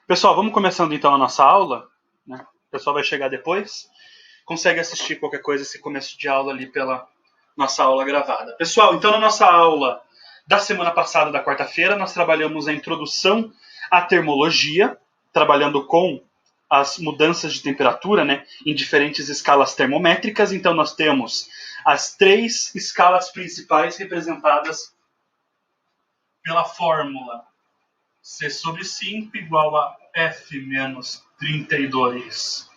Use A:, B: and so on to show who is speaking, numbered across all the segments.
A: Pessoal, vamos começando então a nossa aula, né? O pessoal vai chegar depois. Consegue assistir qualquer coisa esse começo de aula ali pela nossa aula gravada. Pessoal, então na nossa aula da semana passada, da quarta-feira, nós trabalhamos a introdução à termologia, trabalhando com as mudanças de temperatura, né, em diferentes escalas termométricas. Então nós temos as 3 escalas principais representadas pela fórmula C sobre 5 igual a F menos 32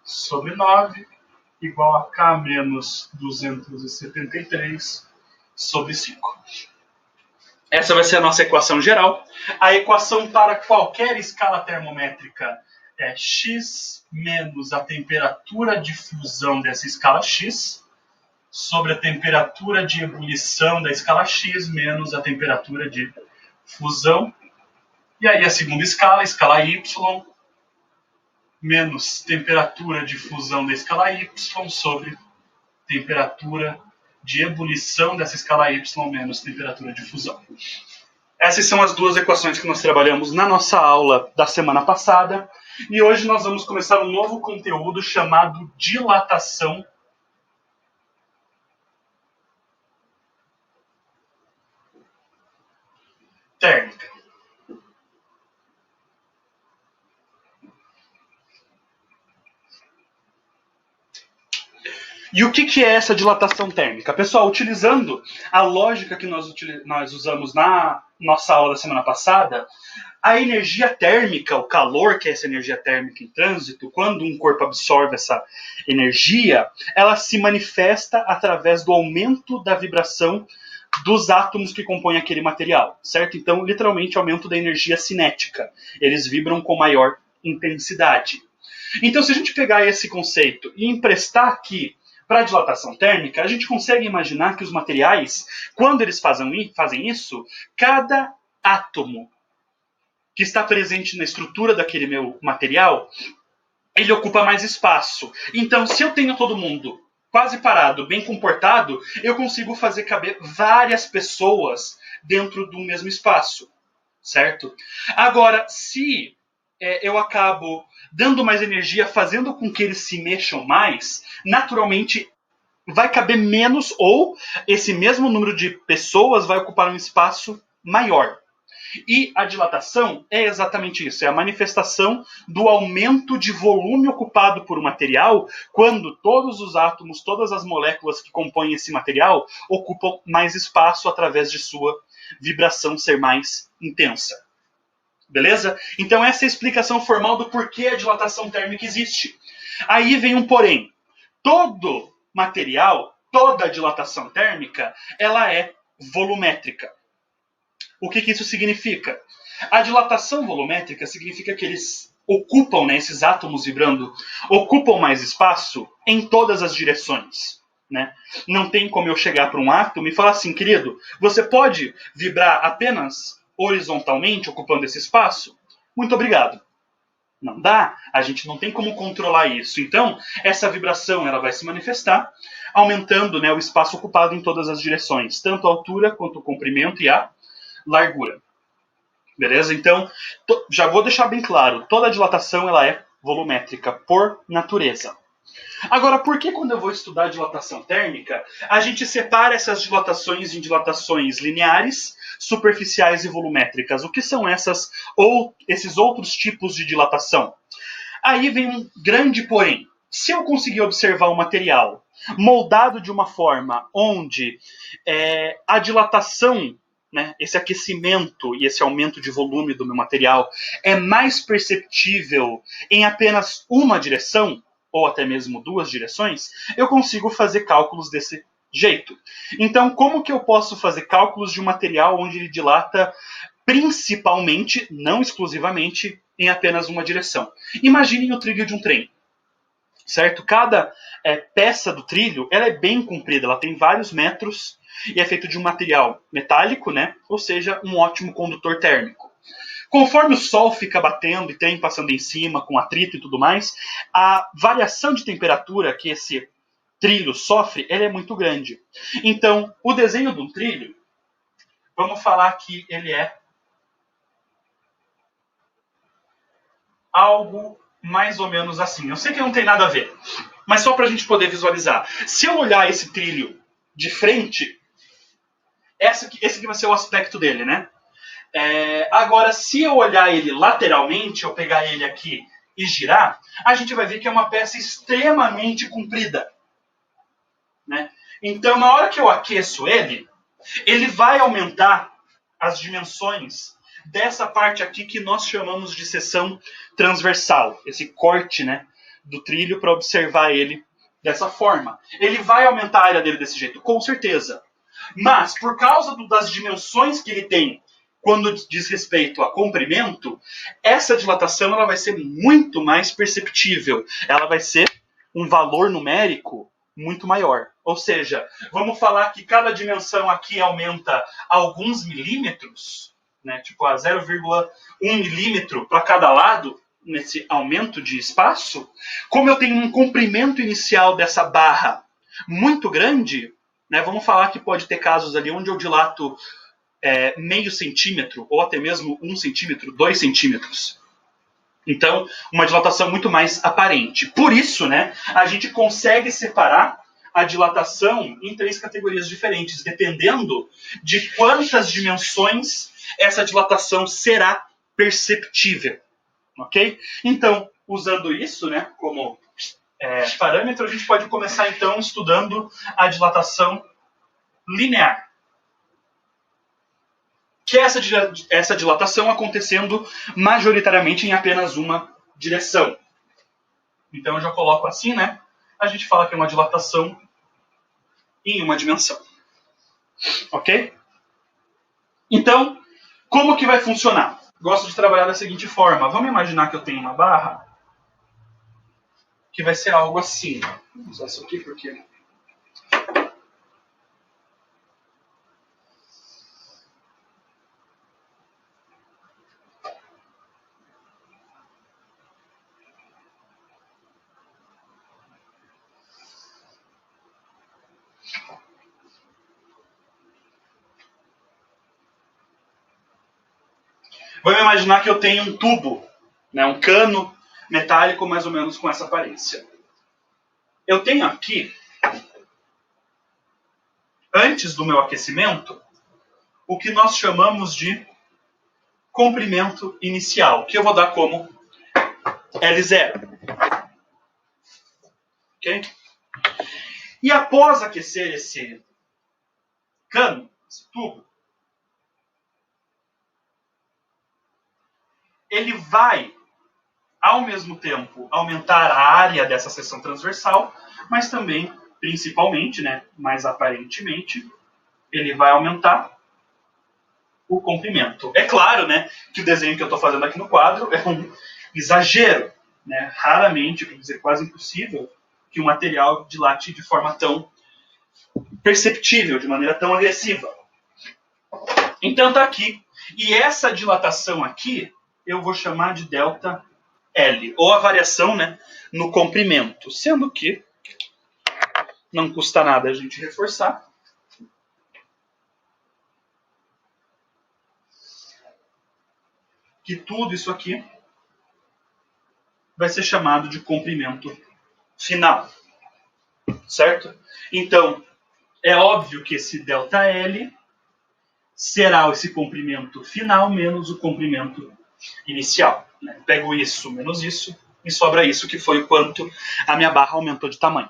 A: sobre 9 igual a K menos 273 sobre 5. Essa vai ser a nossa equação geral. A equação para qualquer escala termométrica é x menos a temperatura de fusão dessa escala x sobre a temperatura de ebulição da escala x menos a temperatura de fusão. E aí a segunda escala, a escala y, menos temperatura de fusão da escala y sobre temperatura de ebulição dessa escala y menos temperatura de fusão. Essas são as duas equações que nós trabalhamos na nossa aula da semana passada. E hoje nós vamos começar um novo conteúdo chamado dilatação térmica. E o que é essa dilatação térmica? Pessoal, utilizando a lógica que nós usamos na nossa aula da semana passada, a energia térmica, o calor, que é essa energia térmica em trânsito, quando um corpo absorve essa energia, ela se manifesta através do aumento da vibração dos átomos que compõem aquele material, certo? Então, literalmente, aumento da energia cinética. Eles vibram com maior intensidade. Então, se a gente pegar esse conceito e emprestar aqui para a dilatação térmica, a gente consegue imaginar que os materiais, quando eles fazem isso, cada átomo que está presente na estrutura daquele meu material, ele ocupa mais espaço. Então, se eu tenho todo mundo quase parado, bem comportado, eu consigo fazer caber várias pessoas dentro do mesmo espaço, certo? Agora, se eu acabo dando mais energia, fazendo com que eles se mexam mais, naturalmente vai caber menos, ou esse mesmo número de pessoas vai ocupar um espaço maior. E a dilatação é exatamente isso, é a manifestação do aumento de volume ocupado por um material quando todos os átomos, todas as moléculas que compõem esse material ocupam mais espaço através de sua vibração ser mais intensa. Beleza? Então essa é a explicação formal do porquê a dilatação térmica existe. Aí vem um porém. Todo material, toda dilatação térmica, ela é volumétrica. O que isso significa? A dilatação volumétrica significa que eles ocupam, né, esses átomos vibrando, ocupam mais espaço em todas as direções. Né? Não tem como eu chegar para um átomo e falar assim, querido, você pode vibrar apenas horizontalmente, ocupando esse espaço? Muito obrigado. Não dá, a gente não tem como controlar isso. Então, essa vibração ela vai se manifestar, aumentando, né, o espaço ocupado em todas as direções, tanto a altura quanto o comprimento e a largura. Beleza? Então, já vou deixar bem claro, toda dilatação ela é volumétrica por natureza. Agora, por que quando eu vou estudar dilatação térmica, a gente separa essas dilatações em dilatações lineares, superficiais e volumétricas? O que são esses outros tipos de dilatação? Aí vem um grande porém. Se eu conseguir observar um material moldado de uma forma onde a dilatação, né, esse aquecimento e esse aumento de volume do meu material é mais perceptível em apenas uma direção, ou até mesmo 2 direções, eu consigo fazer cálculos desse jeito. Então, como que eu posso fazer cálculos de um material onde ele dilata principalmente, não exclusivamente, em apenas uma direção? Imaginem o trilho de um trem. Certo? Cada peça do trilho ela é bem comprida, ela tem vários metros e é feito de um material metálico, né? Ou seja, um ótimo condutor térmico. Conforme o sol fica batendo e trem passando em cima, com atrito e tudo mais, a variação de temperatura que esse trilho sofre, ela é muito grande. Então, o desenho de um trilho, vamos falar que ele é algo mais ou menos assim. Eu sei que não tem nada a ver, mas só para a gente poder visualizar. Se eu olhar esse trilho de frente, esse aqui vai ser o aspecto dele, né? Agora, se eu olhar ele lateralmente, eu pegar ele aqui e girar, a gente vai ver que é uma peça extremamente comprida, né? Então, na hora que eu aqueço ele vai aumentar as dimensões dessa parte aqui que nós chamamos de seção transversal, esse corte, né, do trilho para observar ele dessa forma. Ele vai aumentar a área dele desse jeito, com certeza. Mas, por causa das dimensões que ele tem quando diz respeito a comprimento, essa dilatação ela vai ser muito mais perceptível. Ela vai ser um valor numérico muito maior. Ou seja, vamos falar que cada dimensão aqui aumenta alguns milímetros, né, tipo a 0,1 milímetro para cada lado, nesse aumento de espaço. Como eu tenho um comprimento inicial dessa barra muito grande, né, vamos falar que pode ter casos ali onde eu dilato meio centímetro, ou até mesmo 1 centímetro, 2 centímetros. Então, uma dilatação muito mais aparente. Por isso, né, a gente consegue separar a dilatação em 3 categorias diferentes, dependendo de quantas dimensões essa dilatação será perceptível. Ok? Então, usando isso, né, como parâmetro, a gente pode começar então estudando a dilatação linear. Que é essa dilatação acontecendo majoritariamente em apenas uma direção. Então eu já coloco assim, né? A gente fala que é uma dilatação em uma dimensão. Ok? Então, como que vai funcionar? Gosto de trabalhar da seguinte forma. Vamos imaginar que eu tenho uma barra que vai ser algo assim. Vou usar isso aqui porque... Vamos imaginar que eu tenho um tubo, né, um cano metálico mais ou menos com essa aparência. Eu tenho aqui, antes do meu aquecimento, o que nós chamamos de comprimento inicial, que eu vou dar como L0. Ok? E após aquecer esse cano, esse tubo, ele vai, ao mesmo tempo, aumentar a área dessa seção transversal, mas também, principalmente, né, mais aparentemente, ele vai aumentar o comprimento. É claro, né, que o desenho que eu estou fazendo aqui no quadro é um exagero, né? Raramente, para dizer quase impossível, que o material dilate de forma tão perceptível, de maneira tão agressiva. Então tá aqui. E essa dilatação aqui, eu vou chamar de delta L, ou a variação, né, no comprimento. Sendo que não custa nada a gente reforçar. Que tudo isso aqui vai ser chamado de comprimento final. Certo? Então, é óbvio que esse ΔL será esse comprimento final menos o comprimento inicial. Né? Pego isso menos isso e sobra isso, que foi o quanto a minha barra aumentou de tamanho.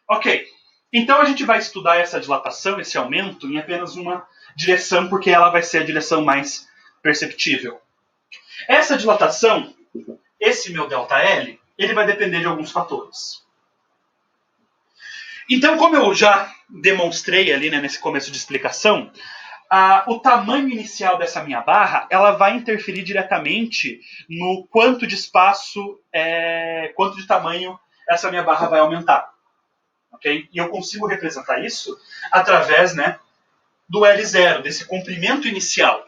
A: Ok. Então a gente vai estudar essa dilatação, esse aumento, em apenas uma direção, porque ela vai ser a direção mais perceptível. Essa dilatação, esse meu ΔL, ele vai depender de alguns fatores. Então, como eu já demonstrei ali, né, nesse começo de explicação, o tamanho inicial dessa minha barra, ela vai interferir diretamente no quanto de espaço, quanto de tamanho essa minha barra vai aumentar. Okay? E eu consigo representar isso através, né, do L0, desse comprimento inicial.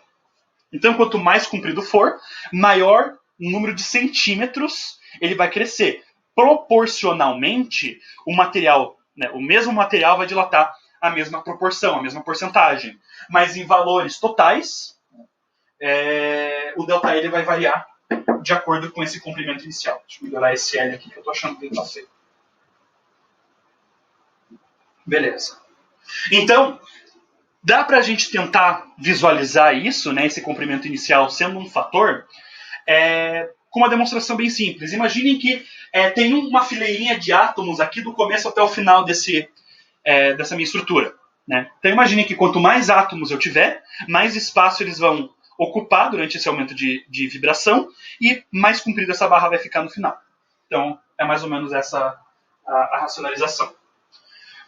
A: Então, quanto mais comprido for, maior o número de centímetros ele vai crescer. Proporcionalmente, o material, né, o mesmo material vai dilatar a mesma proporção, a mesma porcentagem. Mas em valores totais, o ΔL vai variar de acordo com esse comprimento inicial. Deixa eu melhorar esse L aqui, que eu estou achando que ele está feio. Beleza. Então, dá para a gente tentar visualizar isso, né, esse comprimento inicial sendo um fator, com uma demonstração bem simples. Imaginem que tem uma fileirinha de átomos aqui do começo até o final dessa minha estrutura. Né? Então imaginem que quanto mais átomos eu tiver, mais espaço eles vão ocupar durante esse aumento de vibração e mais comprida essa barra vai ficar no final. Então é mais ou menos essa a racionalização.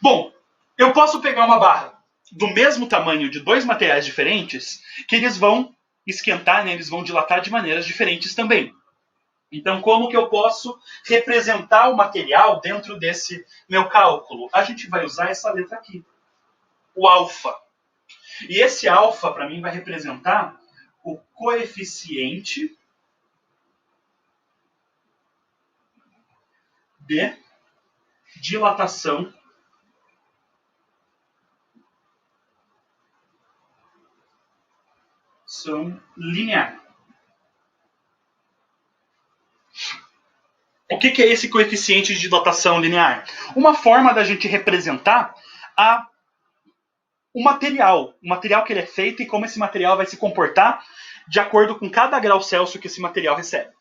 A: Bom, eu posso pegar uma barra do mesmo tamanho de dois materiais diferentes que eles vão esquentar, né? Eles vão dilatar de maneiras diferentes também. Então, como que eu posso representar o material dentro desse meu cálculo? A gente vai usar essa letra aqui, o alfa. E esse alfa, para mim, vai representar o coeficiente de dilatação linear. O que é esse coeficiente de dilatação linear? Uma forma da gente representar o material que ele é feito e como esse material vai se comportar de acordo com cada grau Celsius que esse material recebe.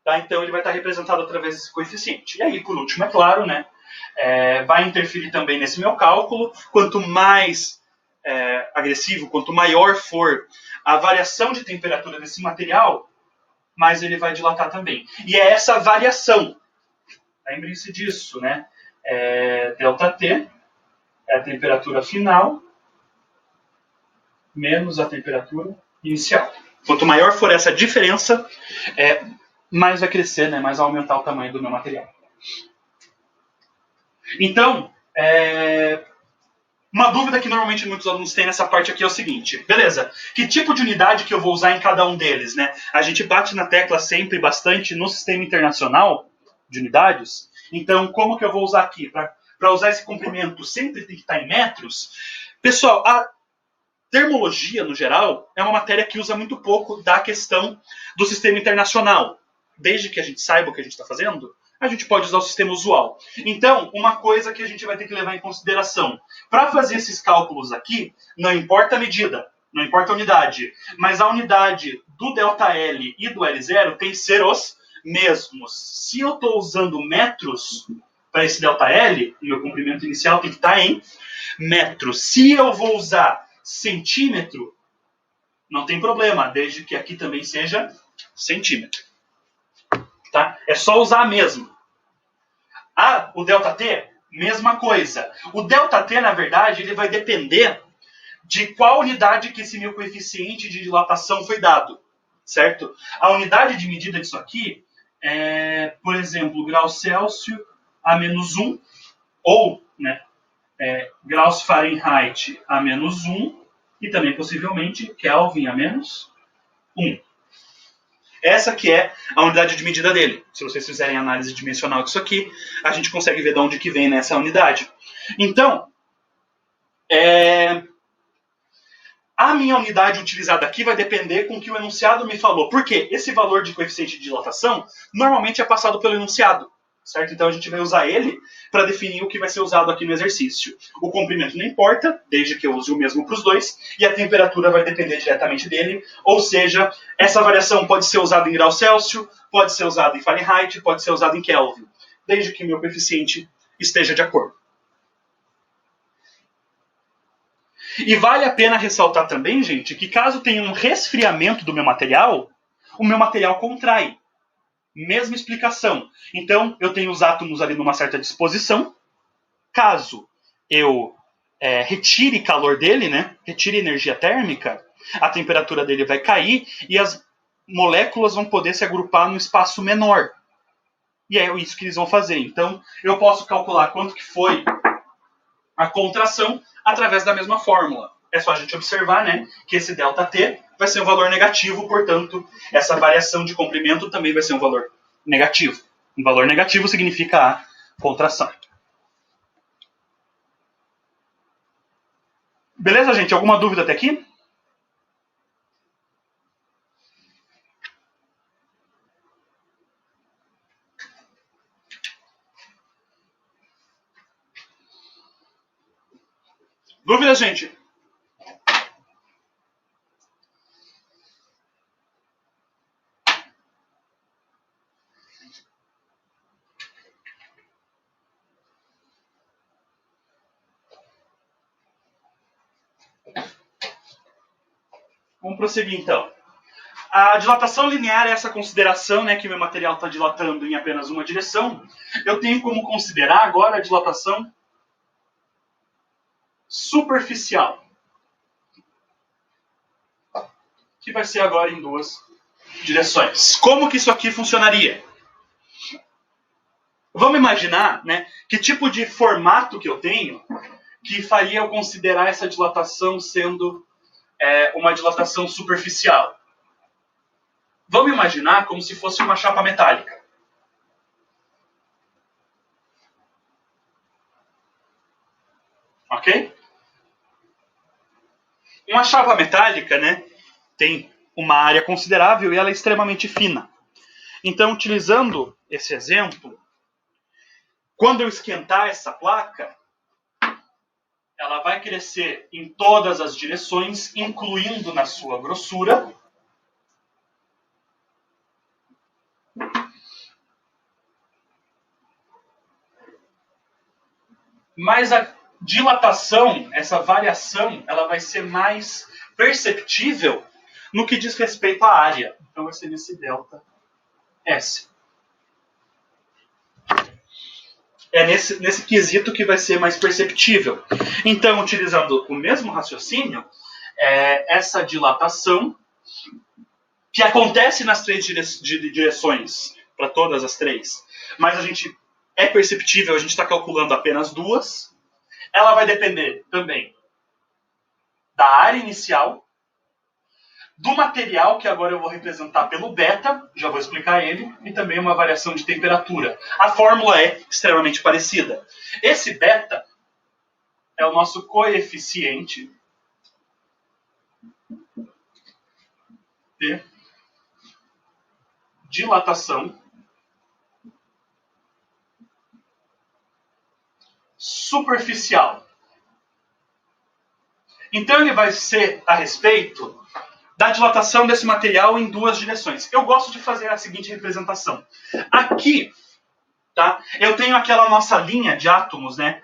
A: Tá? Então ele vai estar representado através desse coeficiente. E aí, por último, é claro, né, vai interferir também nesse meu cálculo. Quanto mais agressivo, quanto maior for a variação de temperatura desse material, mais ele vai dilatar também. E é essa variação, lembrem-se disso, né? ΔT é a temperatura final menos a temperatura inicial. Quanto maior for essa diferença, mais vai crescer, né? Mais vai aumentar o tamanho do meu material. Então, uma dúvida que normalmente muitos alunos têm nessa parte aqui é o seguinte: beleza, que tipo de unidade que eu vou usar em cada um deles, né? A gente bate na tecla sempre bastante no sistema internacional de unidades. Então, como que eu vou usar aqui? Para usar esse comprimento sempre tem que estar em metros. Pessoal, a termologia, no geral, é uma matéria que usa muito pouco da questão do sistema internacional. Desde que a gente saiba o que a gente está fazendo, a gente pode usar o sistema usual. Então, uma coisa que a gente vai ter que levar em consideração. Para fazer esses cálculos aqui, não importa a medida, não importa a unidade, mas a unidade do ΔL e do L0 tem que ser os mesmos. Se eu estou usando metros para esse ΔL, o meu comprimento inicial tem que estar em metros. Se eu vou usar centímetro, não tem problema, desde que aqui também seja centímetro. Tá? É só usar a mesma. O ΔT, mesma coisa. O ΔT, na verdade, ele vai depender de qual unidade que esse meu coeficiente de dilatação foi dado. Certo? A unidade de medida disso aqui é, por exemplo, graus Celsius a menos 1, ou, né, graus Fahrenheit a menos 1, e também, possivelmente, Kelvin a menos 1. Essa que é a unidade de medida dele. Se vocês fizerem análise dimensional disso aqui, a gente consegue ver de onde que vem nessa unidade. Então, a minha unidade utilizada aqui vai depender com o que o enunciado me falou. Por quê? Esse valor de coeficiente de dilatação normalmente é passado pelo enunciado. Certo? Então a gente vai usar ele para definir o que vai ser usado aqui no exercício. O comprimento não importa, desde que eu use o mesmo para os dois, e a temperatura vai depender diretamente dele, ou seja, essa variação pode ser usada em graus Celsius, pode ser usada em Fahrenheit, pode ser usada em Kelvin, desde que o meu coeficiente esteja de acordo. E vale a pena ressaltar também, gente, que caso tenha um resfriamento do meu material, o meu material contrai. Mesma explicação. Então, eu tenho os átomos ali numa certa disposição. Caso eu retire calor dele, né, retire energia térmica, a temperatura dele vai cair e as moléculas vão poder se agrupar num espaço menor. E é isso que eles vão fazer. Então, eu posso calcular quanto que foi a contração através da mesma fórmula. É só a gente observar, né, que esse ΔT vai ser um valor negativo, portanto, essa variação de comprimento também vai ser um valor negativo. Um valor negativo significa a contração. Beleza, gente? Alguma dúvida até aqui? Dúvidas, gente? Vamos prosseguir, então. A dilatação linear é essa consideração, né, que meu material está dilatando em apenas uma direção. Eu tenho como considerar agora a dilatação superficial, que vai ser agora em duas direções. Como que isso aqui funcionaria? Vamos imaginar, né, que tipo de formato que eu tenho que faria eu considerar essa dilatação sendo uma dilatação superficial. Vamos imaginar como se fosse uma chapa metálica. Ok? Uma chapa metálica, né, tem uma área considerável e ela é extremamente fina. Então, utilizando esse exemplo, quando eu esquentar essa placa, ela vai crescer em todas as direções, incluindo na sua grossura. Mas a dilatação, essa variação, ela vai ser mais perceptível no que diz respeito à área. Então vai ser nesse delta S. É nesse quesito que vai ser mais perceptível. Então, utilizando o mesmo raciocínio, essa dilatação, que acontece nas três direções, para todas as três, mas a gente é perceptível, a gente está calculando apenas duas, ela vai depender também da área inicial, do material, que agora eu vou representar pelo beta, já vou explicar ele, e também uma variação de temperatura. A fórmula é extremamente parecida. Esse beta é o nosso coeficiente de dilatação superficial. Então ele vai ser a respeito da dilatação desse material em duas direções. Eu gosto de fazer a seguinte representação. Aqui, tá, eu tenho aquela nossa linha de átomos, né,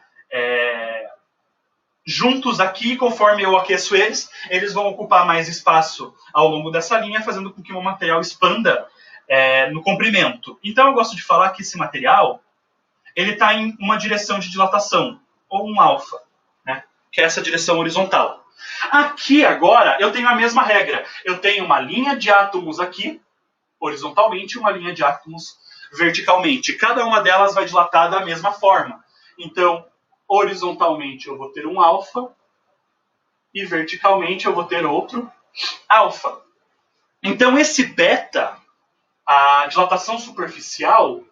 A: juntos aqui, conforme eu aqueço eles vão ocupar mais espaço ao longo dessa linha, fazendo com que o material expanda no comprimento. Então eu gosto de falar que esse material ele está em uma direção de dilatação, ou um alfa, né, que é essa direção horizontal. Aqui agora eu tenho a mesma regra. Eu tenho uma linha de átomos aqui, horizontalmente, e uma linha de átomos verticalmente. Cada uma delas vai dilatar da mesma forma. Então, horizontalmente eu vou ter um alfa e verticalmente eu vou ter outro alfa. Então esse beta, a dilatação superficial,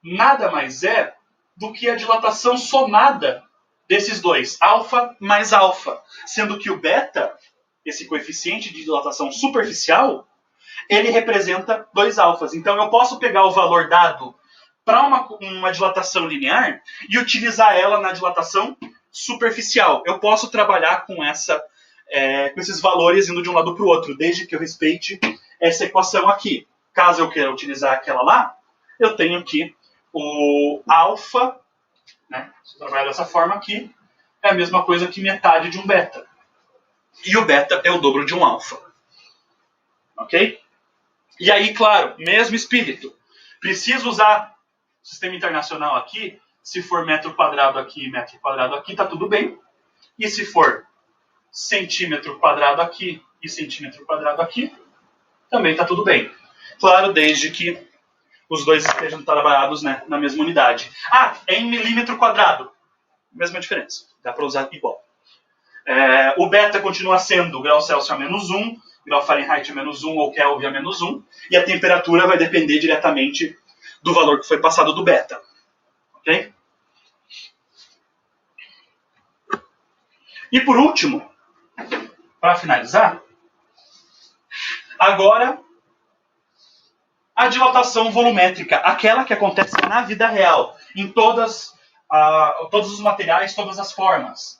A: nada mais é do que a dilatação somada desses dois, alfa mais alfa, sendo que o beta, esse coeficiente de dilatação superficial, ele representa dois alfas. Então eu posso pegar o valor dado para uma dilatação linear e utilizar ela na dilatação superficial. Eu posso trabalhar com esses valores indo de um lado para o outro, desde que eu respeite essa equação aqui. Caso eu queira utilizar aquela lá, eu tenho aqui o alfa, né? Se eu trabalhar dessa forma aqui, é a mesma coisa que metade de um beta. E o beta é o dobro de um alfa. Ok? E aí, claro, mesmo espírito. Preciso usar sistema internacional aqui. Se for metro quadrado aqui e metro quadrado aqui, tá tudo bem. E se for centímetro quadrado aqui e centímetro quadrado aqui, também tá tudo bem. Claro, desde que os dois estejam trabalhados, né, na mesma unidade. É em milímetro quadrado. Mesma diferença. Dá para usar igual. O beta continua sendo grau Celsius a menos 1, grau Fahrenheit a menos 1 ou Kelvin a menos 1. E a temperatura vai depender diretamente do valor que foi passado do beta. Ok? E por último, para finalizar, agora a dilatação volumétrica, aquela que acontece na vida real, em todos os materiais, todas as formas.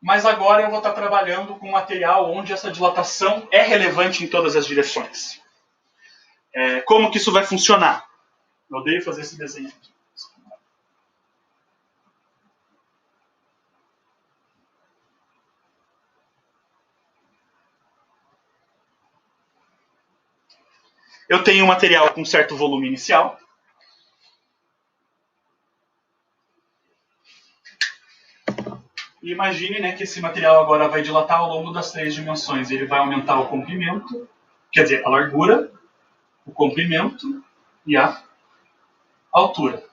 A: Mas agora eu vou estar trabalhando com material onde essa dilatação é relevante em todas as direções. Como que isso vai funcionar? Eu odeio fazer esse desenho aqui. Eu tenho um material com certo volume inicial. E imagine, né, que esse material agora vai dilatar ao longo das 3 dimensões. Ele vai aumentar o comprimento, quer dizer, a largura, o comprimento e a altura.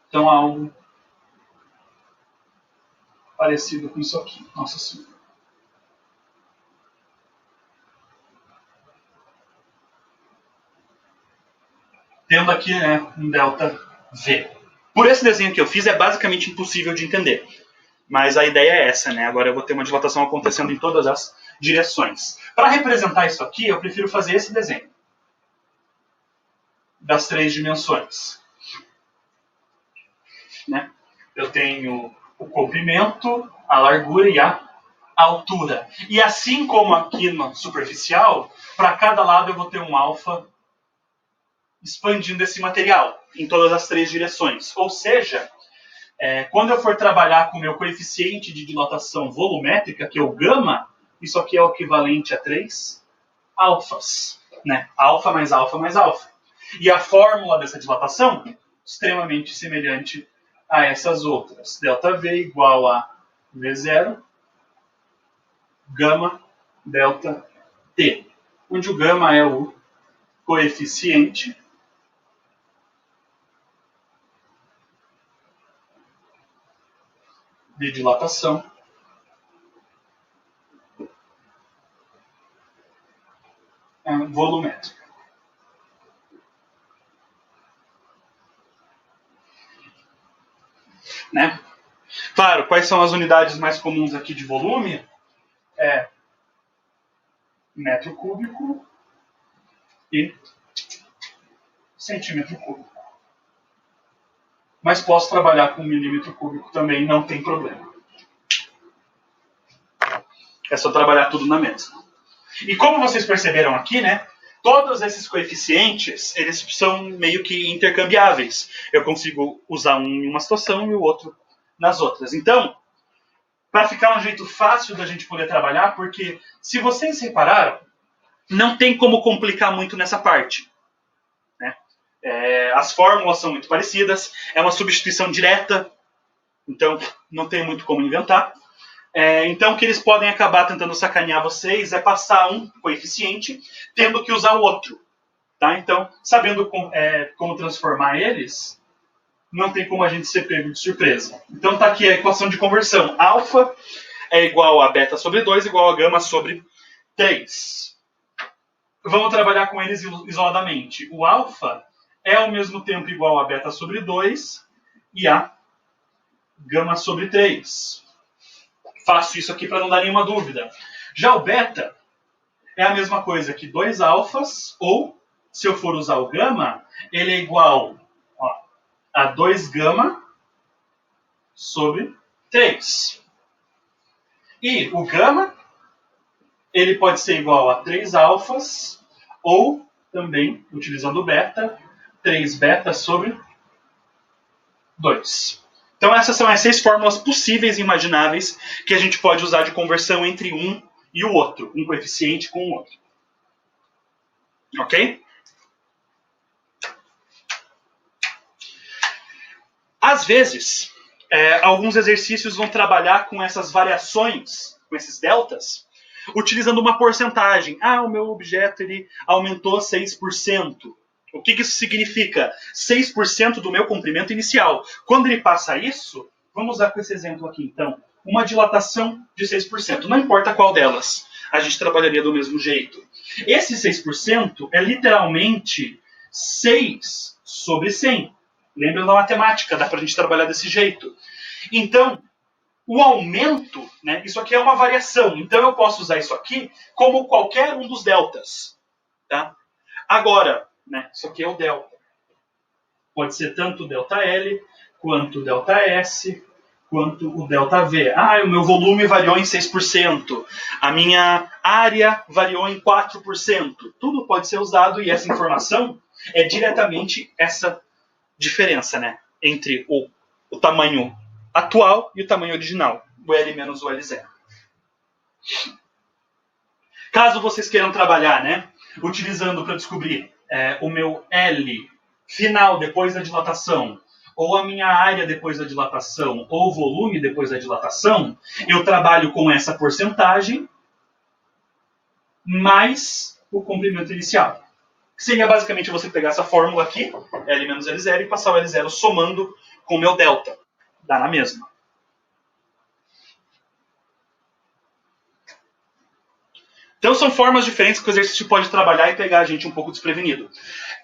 A: Então, algo parecido com isso aqui. Nossa Senhora. Tendo aqui, né, um delta V. Por esse desenho que eu fiz, é basicamente impossível de entender. Mas a ideia é essa, né? Agora eu vou ter uma dilatação acontecendo em todas as direções. Para representar isso aqui, eu prefiro fazer esse desenho. Das 3 dimensões. Né? Eu tenho o comprimento, a largura e a altura. E assim como aqui no superficial, para cada lado eu vou ter um alfa expandindo esse material em todas as 3 direções. Ou seja, quando eu for trabalhar com o meu coeficiente de dilatação volumétrica, que é o gama, isso aqui é o equivalente a 3 alfas. Né? Alfa mais alfa mais alfa. E a fórmula dessa dilatação, extremamente semelhante a essas outras. Delta V igual a V0, gama, delta T. Onde o gama é o coeficiente de dilatação volumétrica. Né? Claro, quais são as unidades mais comuns aqui de volume? Metro cúbico e centímetro cúbico. Mas posso trabalhar com milímetro cúbico também, não tem problema. É só trabalhar tudo na mesma. E como vocês perceberam aqui, né? Todos esses coeficientes, eles são meio que intercambiáveis. Eu consigo usar um em uma situação e o outro nas outras. Então, para ficar um jeito fácil da gente poder trabalhar, porque se vocês repararam, não tem como complicar muito nessa parte. Né? As fórmulas são muito parecidas, é uma substituição direta, então não tem muito como inventar. Então, o que eles podem acabar tentando sacanear vocês é passar um coeficiente tendo que usar o outro. Tá? Então, sabendo como transformar eles, não tem como a gente ser pego de surpresa. Então, está aqui a equação de conversão. Alfa é igual a beta sobre 2 igual a gama sobre 3. Vamos trabalhar com eles isoladamente. O alfa é ao mesmo tempo igual a beta sobre 2 e a gama sobre 3. Faço isso aqui para não dar nenhuma dúvida. Já o beta é a mesma coisa que 2 alfas, ou, se eu for usar o gama, ele é igual a 2 gama sobre 3. E o gama, ele pode ser igual a 3 alfas, ou também, utilizando o beta, 3 beta sobre 2. Então essas são as 6 fórmulas possíveis e imagináveis que a gente pode usar de conversão entre um e o outro, um coeficiente com o outro. Ok? Às vezes, alguns exercícios vão trabalhar com essas variações, com esses deltas, utilizando uma porcentagem. O meu objeto ele aumentou 6%. O que isso significa? 6% do meu comprimento inicial. Quando ele passa isso, vamos usar com esse exemplo aqui, então, uma dilatação de 6%. Não importa qual delas, a gente trabalharia do mesmo jeito. Esse 6% é literalmente 6 sobre 100. Lembra da matemática, dá para a gente trabalhar desse jeito. Então, o aumento, né, isso aqui é uma variação. Então, eu posso usar isso aqui como qualquer um dos deltas. Tá? Agora, né, isso aqui é o delta. Pode ser tanto delta L, quanto delta S, quanto o ΔV. O meu volume variou em 6%, a minha área variou em 4%. Tudo pode ser usado e essa informação é diretamente essa diferença, né, entre o tamanho atual e o tamanho original, o L menos o L0. Caso vocês queiram trabalhar, né, utilizando para descobrir o meu L final depois da dilatação, ou a minha área depois da dilatação, ou o volume depois da dilatação, eu trabalho com essa porcentagem mais o comprimento inicial. Seria basicamente você pegar essa fórmula aqui, L menos L0, e passar o L0 somando com o meu delta. Dá na mesma. Então são formas diferentes que o exercício pode trabalhar e pegar a gente um pouco desprevenido.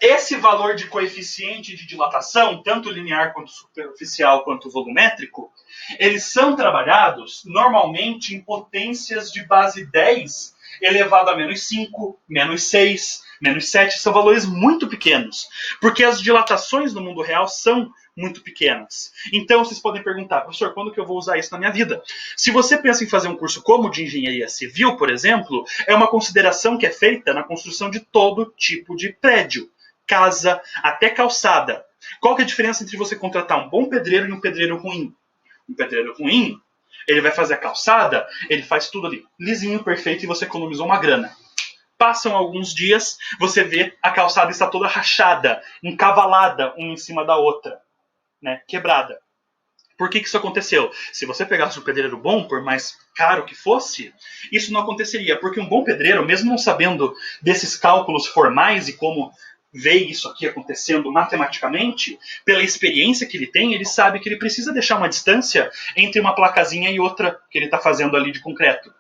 A: Esse valor de coeficiente de dilatação, tanto linear quanto superficial quanto volumétrico, eles são trabalhados normalmente em potências de base 10 elevado a menos 5, menos 6, menos 7. São valores muito pequenos, porque as dilatações no mundo real são muito pequenas. Então vocês podem perguntar, professor, quando que eu vou usar isso na minha vida? Se você pensa em fazer um curso como de engenharia civil, por exemplo, é uma consideração que é feita na construção de todo tipo de prédio, casa, até calçada. Qual que é a diferença entre você contratar um bom pedreiro e um pedreiro ruim? Um pedreiro ruim, ele vai fazer a calçada, ele faz tudo ali lisinho, perfeito, e você economizou uma grana. Passam alguns dias, você vê a calçada está toda rachada, encavalada uma em cima da outra, né, quebrada. Por que isso aconteceu? Se você pegasse um pedreiro bom, por mais caro que fosse, isso não aconteceria. Porque um bom pedreiro, mesmo não sabendo desses cálculos formais e como ver isso aqui acontecendo matematicamente, pela experiência que ele tem, ele sabe que ele precisa deixar uma distância entre uma placazinha e outra que ele está fazendo ali de concreto.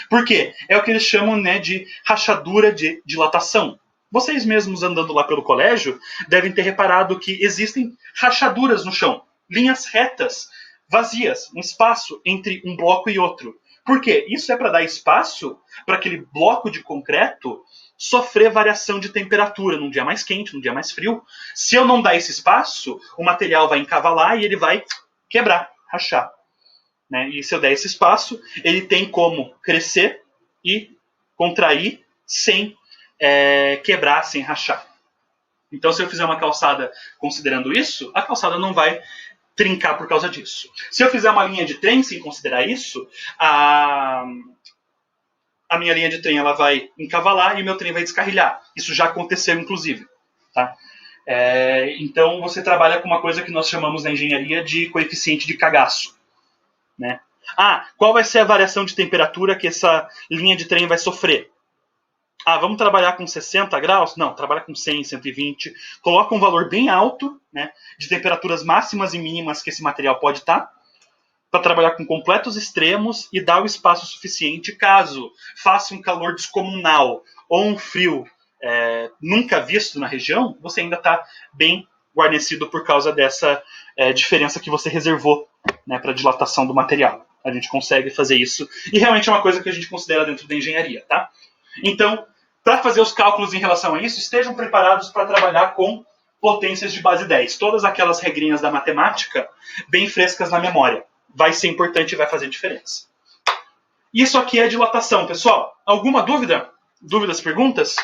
A: Por quê? É o que eles chamam, né, de rachadura de dilatação. Vocês mesmos andando lá pelo colégio devem ter reparado que existem rachaduras no chão, linhas retas, vazias, um espaço entre um bloco e outro. Por quê? Isso é para dar espaço para aquele bloco de concreto sofrer variação de temperatura num dia mais quente, num dia mais frio. Se eu não dar esse espaço, o material vai encavalar e ele vai quebrar, rachar. Né? E se eu der esse espaço, ele tem como crescer e contrair sem quebrar, sem rachar. Então, se eu fizer uma calçada considerando isso, a calçada não vai trincar por causa disso. Se eu fizer uma linha de trem sem considerar isso, a minha linha de trem ela vai encavalar e o meu trem vai descarrilhar. Isso já aconteceu, inclusive. Tá? Então, você trabalha com uma coisa que nós chamamos na engenharia de coeficiente de cagaço. Né? Qual vai ser a variação de temperatura que essa linha de trem vai sofrer? Vamos trabalhar com 60 graus? Não, trabalha com 100, 120. Coloca um valor bem alto, né, de temperaturas máximas e mínimas que esse material pode estar, para trabalhar com completos extremos e dar o espaço suficiente caso faça um calor descomunal ou um frio nunca visto na região, você ainda está bem guarnecido por causa dessa diferença que você reservou, né, para a dilatação do material. A gente consegue fazer isso e realmente é uma coisa que a gente considera dentro da engenharia. Tá? Então, para fazer os cálculos em relação a isso, estejam preparados para trabalhar com potências de base 10. Todas aquelas regrinhas da matemática bem frescas na memória. Vai ser importante e vai fazer diferença. Isso aqui é dilatação, pessoal. Alguma dúvida? Dúvidas, perguntas?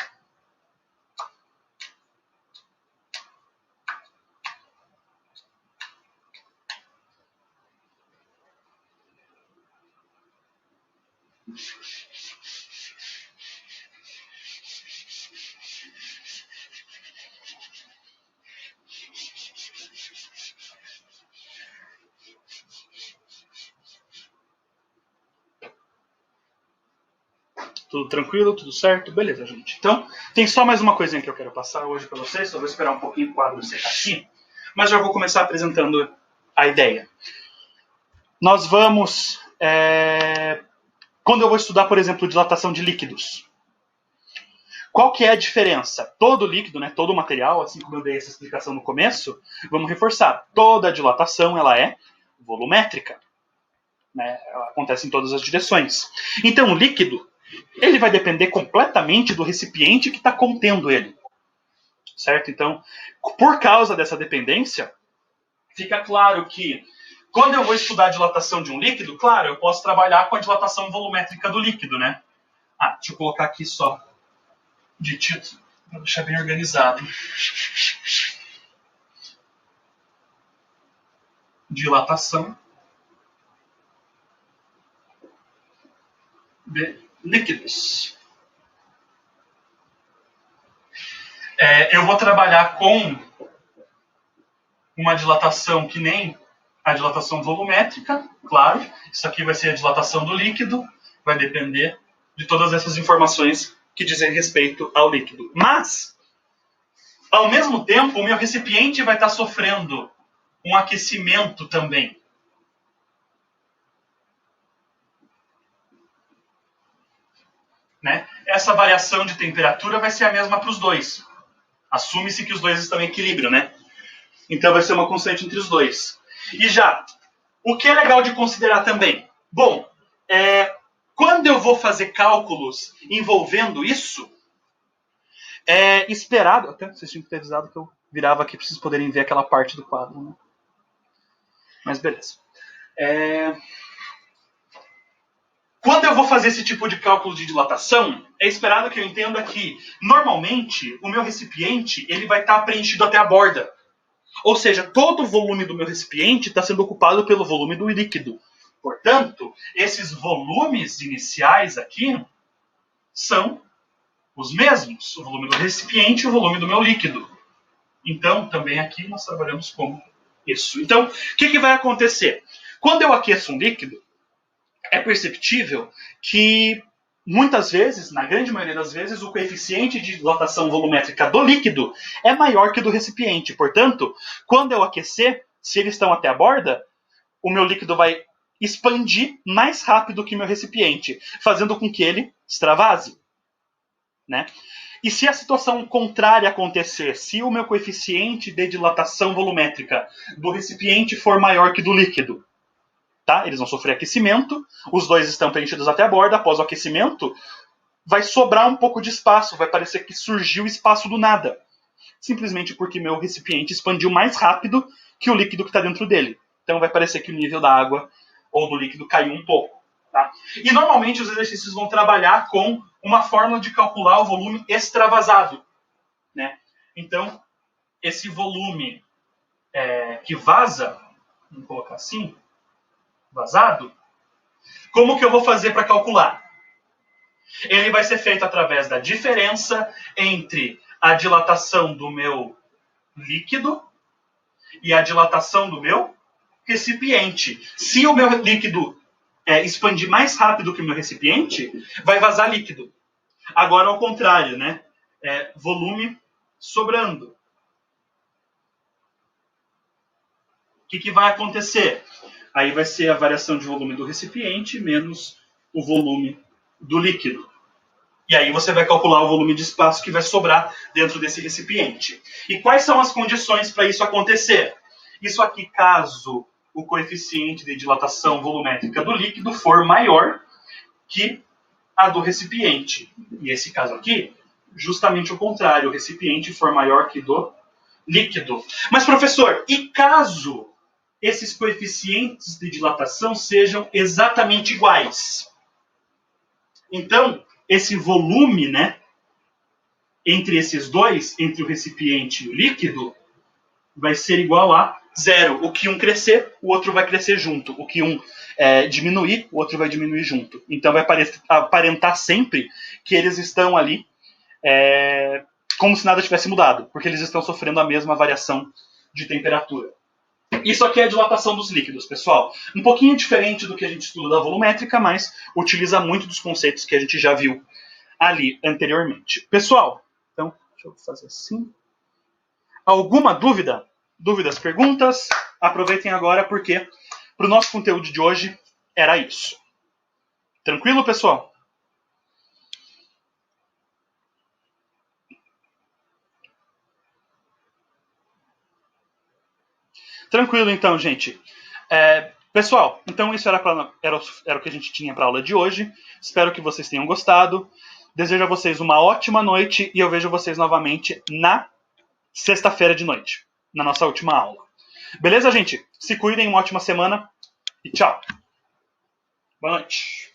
A: Tudo tranquilo, tudo certo? Beleza, gente. Então, tem só mais uma coisinha que eu quero passar hoje para vocês. Só vou esperar um pouquinho o quadro secar aqui. Mas já vou começar apresentando a ideia. Nós vamos... Quando eu vou estudar, por exemplo, dilatação de líquidos. Qual que é a diferença? Todo líquido, né, todo material, assim como eu dei essa explicação no começo, vamos reforçar. Toda dilatação ela é volumétrica. Né? Ela acontece em todas as direções. Então, o líquido ele vai depender completamente do recipiente que está contendo ele. Certo? Então, por causa dessa dependência, fica claro que Quando eu vou estudar a dilatação de um líquido, claro, eu posso trabalhar com a dilatação volumétrica do líquido, né? Deixa eu colocar aqui só de título, para deixar bem organizado. Dilatação de líquidos. Eu vou trabalhar com uma dilatação que nem a dilatação volumétrica, claro. Isso aqui vai ser a dilatação do líquido, vai depender de todas essas informações que dizem respeito ao líquido. Mas, ao mesmo tempo, o meu recipiente vai estar sofrendo um aquecimento também. Né? Essa variação de temperatura vai ser a mesma para os dois. Assume-se que os dois estão em equilíbrio, né? Então vai ser uma constante entre os dois. E já, o que é legal de considerar também? Bom, quando eu vou fazer cálculos envolvendo isso, é esperado... Até vocês tinham que ter avisado que eu virava aqui para vocês poderem ver aquela parte do quadro, né? Mas beleza. Quando eu vou fazer esse tipo de cálculo de dilatação, é esperado que eu entenda que, normalmente, o meu recipiente ele vai estar preenchido até a borda. Ou seja, todo o volume do meu recipiente está sendo ocupado pelo volume do líquido. Portanto, esses volumes iniciais aqui são os mesmos. O volume do recipiente e o volume do meu líquido. Então, também aqui nós trabalhamos com isso. Então, o que vai acontecer? Quando eu aqueço um líquido, é perceptível que, muitas vezes, na grande maioria das vezes, o coeficiente de dilatação volumétrica do líquido é maior que do recipiente. Portanto, quando eu aquecer, se eles estão até a borda, o meu líquido vai expandir mais rápido que o meu recipiente, fazendo com que ele extravase. Né? E se a situação contrária acontecer, se o meu coeficiente de dilatação volumétrica do recipiente for maior que do líquido, tá? Eles vão sofrer aquecimento, os dois estão preenchidos até a borda, após o aquecimento, vai sobrar um pouco de espaço, vai parecer que surgiu espaço do nada. Simplesmente porque meu recipiente expandiu mais rápido que o líquido que está dentro dele. Então vai parecer que o nível da água ou do líquido caiu um pouco. Tá? E normalmente os exercícios vão trabalhar com uma forma de calcular o volume extravasado. Né? Então, esse volume que vaza, vamos colocar assim, vazado, como que eu vou fazer para calcular? Ele vai ser feito através da diferença entre a dilatação do meu líquido e a dilatação do meu recipiente. Se o meu líquido expandir mais rápido que o meu recipiente, vai vazar líquido. Agora, ao contrário, né? Volume sobrando. O que vai acontecer? Aí vai ser a variação de volume do recipiente menos o volume do líquido. E aí você vai calcular o volume de espaço que vai sobrar dentro desse recipiente. E quais são as condições para isso acontecer? Isso aqui, caso o coeficiente de dilatação volumétrica do líquido for maior que a do recipiente. E esse caso aqui, justamente o contrário, o recipiente for maior que do líquido. Mas, professor, e caso esses coeficientes de dilatação sejam exatamente iguais? Então, esse volume, né, entre esses dois, entre o recipiente e o líquido, vai ser igual a zero. O que um crescer, o outro vai crescer junto. O que um diminuir, o outro vai diminuir junto. Então vai aparentar sempre que eles estão ali como se nada tivesse mudado, porque eles estão sofrendo a mesma variação de temperatura. Isso aqui é a dilatação dos líquidos, pessoal. Um pouquinho diferente do que a gente estuda da volumétrica, mas utiliza muito dos conceitos que a gente já viu ali anteriormente. Pessoal, então, deixa eu fazer assim. Alguma dúvida? Dúvidas, perguntas? Aproveitem agora, porque para o nosso conteúdo de hoje era isso. Tranquilo, pessoal? Tranquilo, então, gente. Pessoal, então isso era o que a gente tinha para a aula de hoje. Espero que vocês tenham gostado. Desejo a vocês uma ótima noite e eu vejo vocês novamente na sexta-feira de noite, na nossa última aula. Beleza, gente? Se cuidem, uma ótima semana e tchau. Boa noite.